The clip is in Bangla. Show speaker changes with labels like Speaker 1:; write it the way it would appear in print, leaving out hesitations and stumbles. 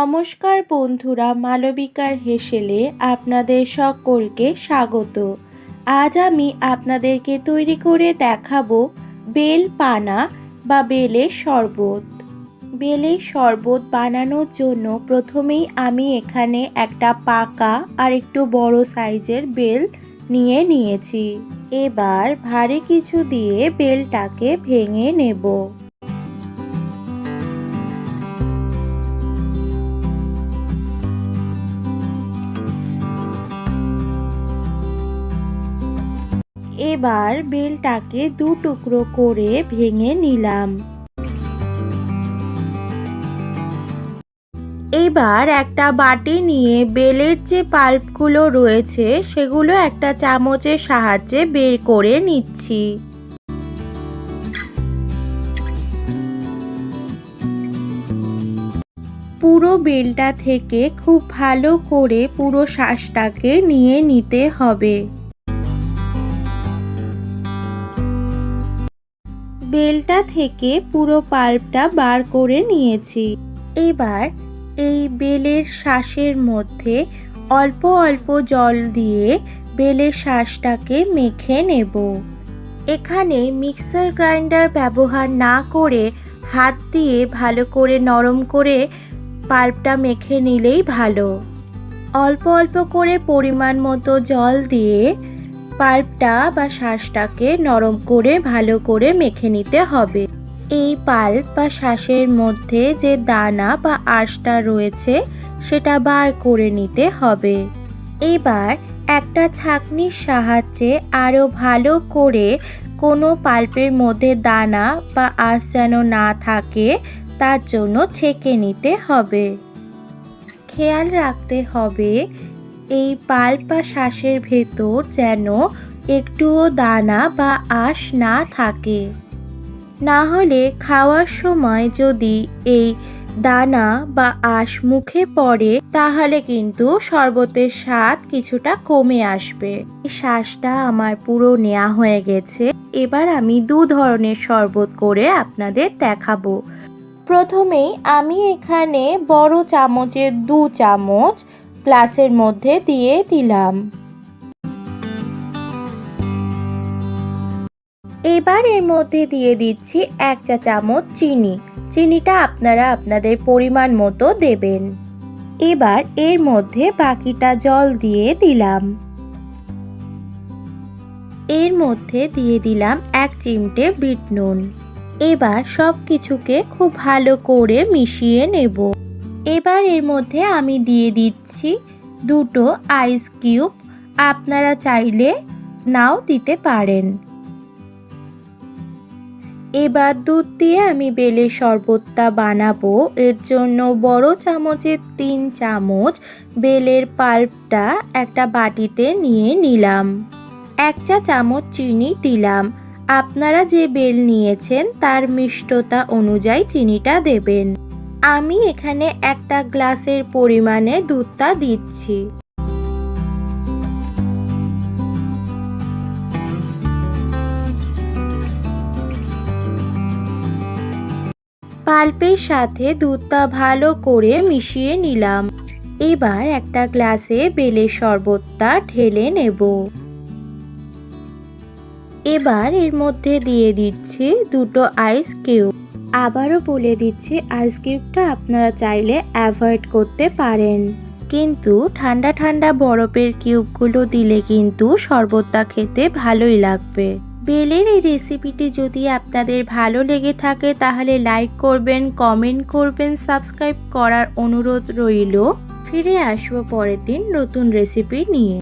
Speaker 1: নমস্কার বন্ধুরা, মালবিকার হেসেলে আপনাদের সকলকে স্বাগত। আজ আমি আপনাদেরকে তৈরি করে দেখাবো বেল পানা বা বেলের শরবত। বেলের শরবত বানানোর জন্য প্রথমেই আমি এখানে একটা পাকা আর একটু বড় সাইজের বেল নিয়েছি। এবার ভারী কিছু দিয়ে বেলটাকে ভেঙে নেব। এবার বেলটাকে দু টুকরো করে ভেঙে নিলাম। এবার একটা বাটি নিয়ে বেলের যে পাল্পগুলো রয়েছে সেগুলো একটা চামচের সাহায্যে বের করে নিচ্ছি। পুরো বেলটা থেকে খুব ভালো করে পুরো শাঁসটাকে নিয়ে নিতে হবে। বেলটা থেকে পুরো পাল্পটা বার করে নিয়েছি। এবার এই বেলের শাঁসের মধ্যে অল্প অল্প জল দিয়ে বেলের শাঁসটাকে মেখে নেব। এখানে মিক্সার গ্রাইন্ডার ব্যবহার না করে হাত দিয়ে ভালো করে নরম করে পাল্পটা মেখে নিলেই ভালো। অল্প অল্প করে পরিমাণ মতো জল দিয়ে পাল্পটা বা শাঁসটাকে নরম করে ভালো করে মেখে নিতে হবে। এই পাল্প বা শাঁসের মধ্যে যে দানা বা আঁশটা রয়েছে সেটা বার করে নিতে হবে। এবার একটা ছাঁকনির সাহায্যে আরও ভালো করে কোনো পাল্পের মধ্যে দানা বা আঁশ যেন না থাকে তার জন্য ছেঁকে নিতে হবে। খেয়াল রাখতে হবে এই পাল্প বা শাঁসের ভেতর যেন একটুও দানা বা আঁশ না থাকে, না হলে খাওয়ার সময় যদি এই দানা বা আঁশ মুখে পড়ে তাহলে কিন্তু শরবতের স্বাদ কিছুটা কমে আসবে। এই শাঁসটা আমার পুরো নেওয়া হয়ে গেছে। এবার আমি দু ধরনের শরবত করে আপনাদের দেখাবো। প্রথমেই আমি এখানে বড় চামচের 2 চামচ গ্লাসের মধ্যে দিয়ে দিলাম। এবার এর মধ্যে দিয়ে দিচ্ছি 1 চা চামচ চিনি। চিনিটা আপনারা আপনাদের পরিমাণ মতো দেবেন। এবার এর মধ্যে বাকিটা জল দিয়ে দিলাম। এর মধ্যে দিয়ে দিলাম 1 চিমটে বিট নুন। এবার সব কিছুকে খুব ভালো করে মিশিয়ে নেব। এবার এর মধ্যে আমি দিয়ে দিচ্ছি 2টো আইস কিউব। আপনারা চাইলে নাও দিতে পারেন। এবার দুধ দিয়ে আমি বেলের শরবতটা বানাবো। এর জন্য বড় চামচের 3 চামচ বেলের পাল্পটা একটা বাটিতে নিয়ে নিলাম। 1 চা চামচ চিনি দিলাম। আপনারা যে বেল নিয়েছেন তার মিষ্টতা অনুযায়ী চিনিটা দেবেন। আমি এখানে একটা গ্লাসের পরিমাণে দুধটা দিচ্ছি। পাল্পের সাথে দুধটা ভালো করে মিশিয়ে নিলাম। এবার একটা গ্লাসে বেলের শরবতটা ঢেলে নেব। এবার এর মধ্যে দিয়ে দিচ্ছি 2টো আইস কিউব। আবারও বলে দিচ্ছি আইস কিউবটা আপনারা চাইলে অ্যাভয়েড করতে পারেন, কিন্তু ঠান্ডা ঠান্ডা বরফের কিউবগুলো দিলে কিন্তু শরবতটা খেতে ভালোই লাগবে। বেলের এই রেসিপিটি যদি আপনাদের ভালো লেগে থাকে তাহলে লাইক করবেন, কমেন্ট করবেন, সাবস্ক্রাইব করার অনুরোধ রইল। ফিরে আসবো পরের দিন নতুন রেসিপি নিয়ে।